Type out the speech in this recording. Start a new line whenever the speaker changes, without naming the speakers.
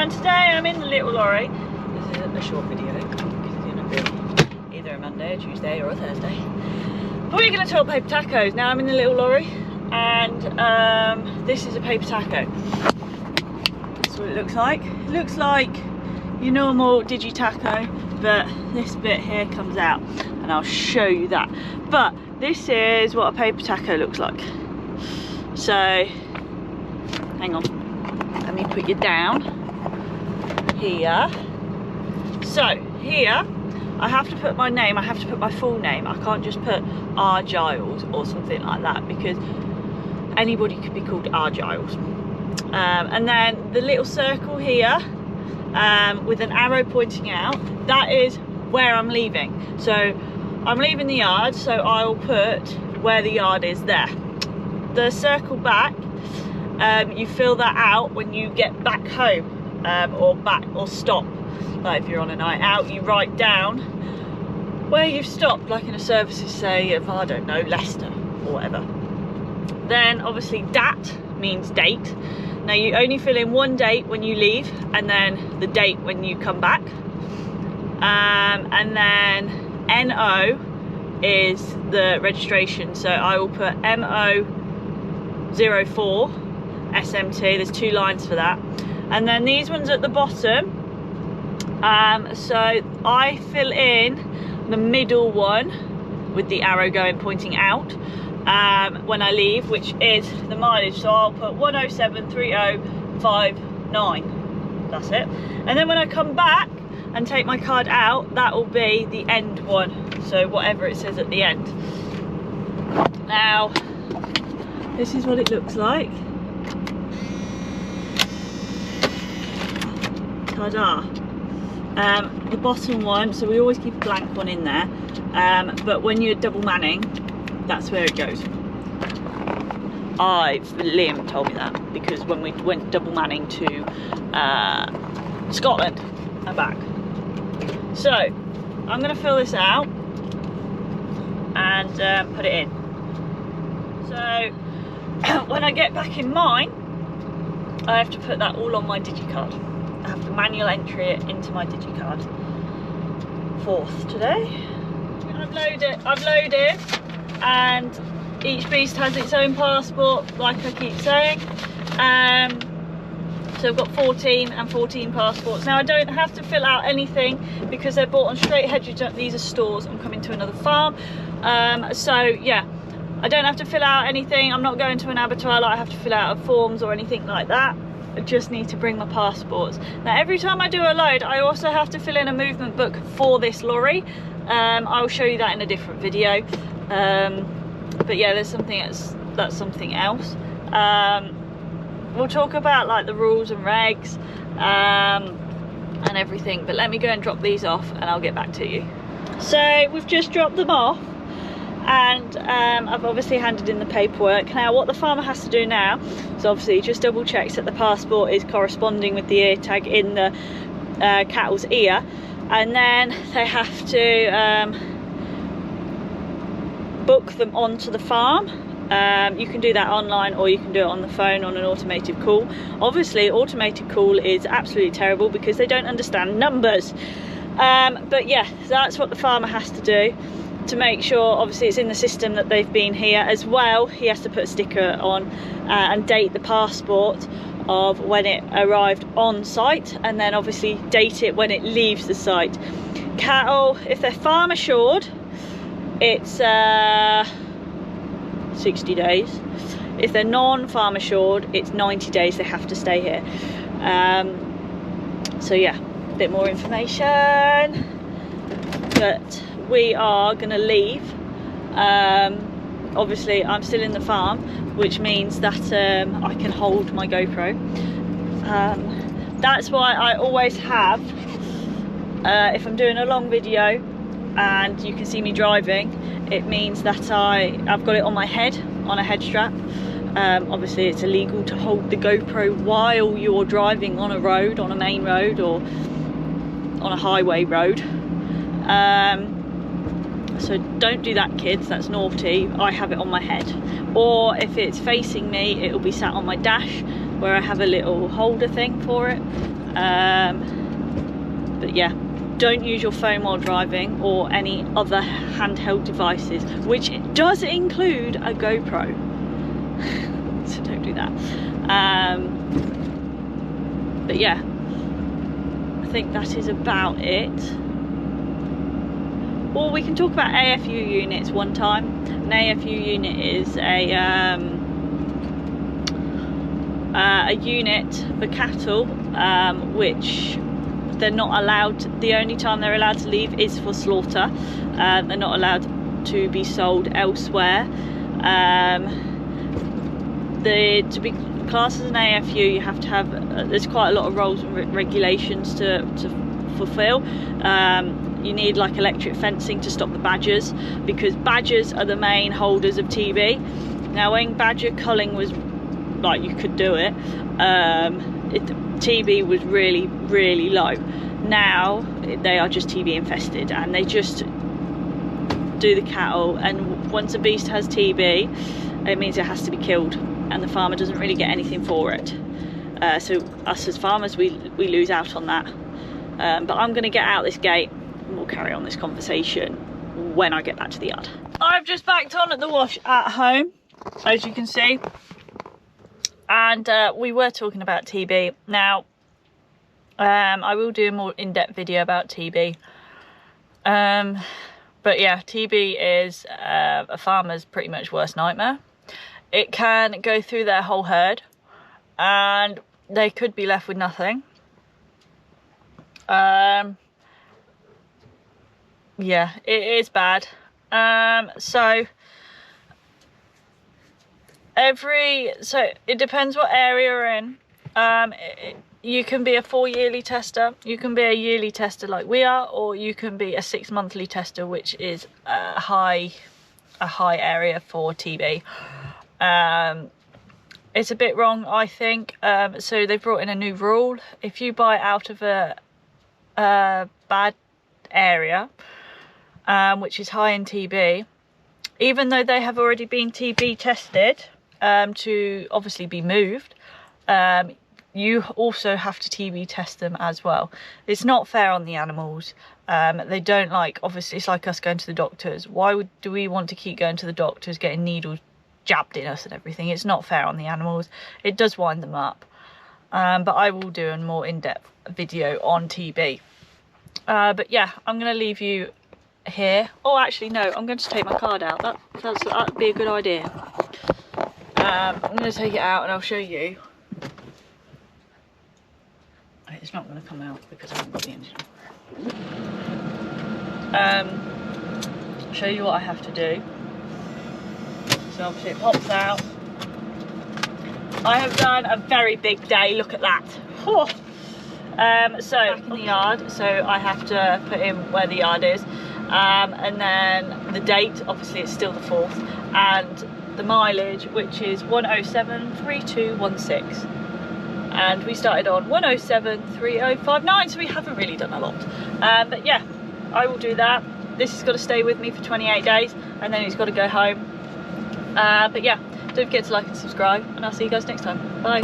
and today I'm in the little lorry. This isn't a short video because it's going to be either a Monday, a Tuesday or a Thursday. But we're going to talk paper tacos. Now I'm in the little lorry and this is a paper taco. That's what it looks like. It looks like your normal digi taco, but this bit here comes out and I'll show you that. But this is what a paper taco looks like. So hang on, let me put you down here. So here I have to put my name, I have to put my full name. I can't just put R. Giles or something like that because anybody could be called R. Giles. And then the little circle here with an arrow pointing out, that is where I'm leaving. So I'm leaving the yard, so I'll put where the yard is there. The circle back, you fill that out when you get back home or stop. Like if you're on a night out, you write down where you've stopped, like in a services, say of, I don't know, Leicester or whatever. Then obviously dat means date. Now you only fill in one date when you leave and then the date when you come back. And then NO is the registration, so I will put MO04 SMT. There's 2 lines for that. And then these ones at the bottom, so I fill in the middle one with the arrow pointing out when I leave, which is the mileage. So I'll put 1073059. That's it. And then when I come back and take my card out, that will be the end one, so whatever it says at the end. Now this is what it looks like. Ta-da. The bottom one, so we always keep a blank one in there, but when you're double manning, that's where it goes. Liam told me that because when we went double manning to Scotland and back. So I'm going to fill this out and put it in. So when I get back in mine, I have to put that all on my digicard. I have to manual entry it into my digicard. 4th today. I've loaded, and each beast has its own passport, like I keep saying. So I've got 14 and 14 passports. Now I don't have to fill out anything because they're bought on straight hedges. These are stores. I'm coming to another farm. So yeah, I don't have to fill out anything. I'm not going to an abattoir like I have to fill out forms or anything like that. I just need to bring my passports. Now every time I do a load, I also have to fill in a movement book for this lorry. I'll show you that in a different video. But yeah, that's something else. We'll talk about like the rules and regs and everything, but let me go and drop these off and I'll get back to you. So we've just dropped them off and I've obviously handed in the paperwork. Now what the farmer has to do now is obviously just double checks that the passport is corresponding with the ear tag in the cattle's ear, and then they have to book them onto the farm. You can do that online or you can do it on the phone on an automated call. Obviously automated call is absolutely terrible because they don't understand numbers, but yeah, that's what the farmer has to do to make sure obviously it's in the system that they've been here. As well, he has to put a sticker on and date the passport of when it arrived on site, and then obviously date it when it leaves the site. Cattle, if they're farm assured, it's 60 days. If they're non-farm assured, it's 90 days they have to stay here. So yeah, a bit more information. But we are going to leave. Obviously I'm still in the farm, which means that I can hold my GoPro. That's why I always have, if I'm doing a long video and you can see me driving, it means that I've got it on my head, on a head strap. Obviously it's illegal to hold the GoPro while you're driving on a road, on a main road or on a highway road. So don't do that, kids, that's naughty. I have it on my head, or if it's facing me, it'll be sat on my dash where I have a little holder thing for it. But yeah, don't use your phone while driving or any other handheld devices, which does include a GoPro. So don't do that. But yeah, I think that is about it. Or we can talk about AFU units one time. An AFU unit is a unit for cattle, which they're not allowed, the only time they're allowed to leave is for slaughter. They're not allowed to be sold elsewhere. To be classed as an AFU, you have to have, there's quite a lot of rules and regulations to fulfill. You need like electric fencing to stop the badgers, because badgers are the main holders of TB. Now when badger culling was like, you could do it, TB was really, really low. Now they are just TB infested, and they just do the cattle, and once a beast has TB, it means it has to be killed, and the farmer doesn't really get anything for it. So us as farmers, we lose out on that. But I'm going to get out this gate and we'll carry on this conversation when I get back to the yard. I've just backed on at the wash at home, as you can see, and we were talking about TB. Now I will do a more in-depth video about TB, but yeah, TB is a farmer's pretty much worst nightmare. It can go through their whole herd and they could be left with nothing. Yeah, it is bad. So it depends what area you're in. You can be a 4-yearly tester, you can be a yearly tester like we are, or you can be a 6-monthly tester, which is a high area for TB. It's a bit wrong, I think. So they've brought in a new rule. If you buy out of a bad area, which is high in TB, even though they have already been TB tested to obviously be moved, you also have to TB test them as well. It's not fair on the animals. They don't like, obviously it's like us going to the doctors. Why do we want to keep going to the doctors, getting needles jabbed in us and everything? It's not fair on the animals. It does wind them up. But I will do a more in-depth video on TB. But yeah, I'm going to leave you here. Oh, actually no, I'm going to take my card out. That'd be a good idea. I'm going to take it out and I'll show you. It's not going to come out because I haven't got the engine on. Show you what I have to do. So obviously it pops out. I have done a very big day, look at that. Oh. So back in the yard, so I have to put in where the yard is, and then the date, obviously it's still the 4th, and the mileage, which is 1073216, and we started on 1073059, so we haven't really done a lot. But yeah, I will do that. This has got to stay with me for 28 days and then it's got to go home. But yeah, don't forget to like and subscribe, and I'll see you guys next time. Bye.